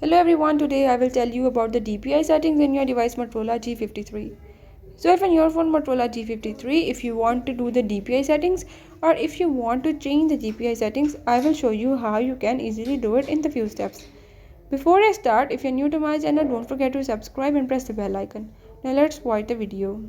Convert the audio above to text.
Hello everyone, today I will tell you about the DPI settings in your device Motorola G53. So if in your phone Motorola G53, if you want to do the DPI settings or if you want to change the DPI settings, I will show you how you can easily do it in the few steps. Before I start, if you're new to my channel, don't forget to subscribe and press the bell icon. Now let's watch the video.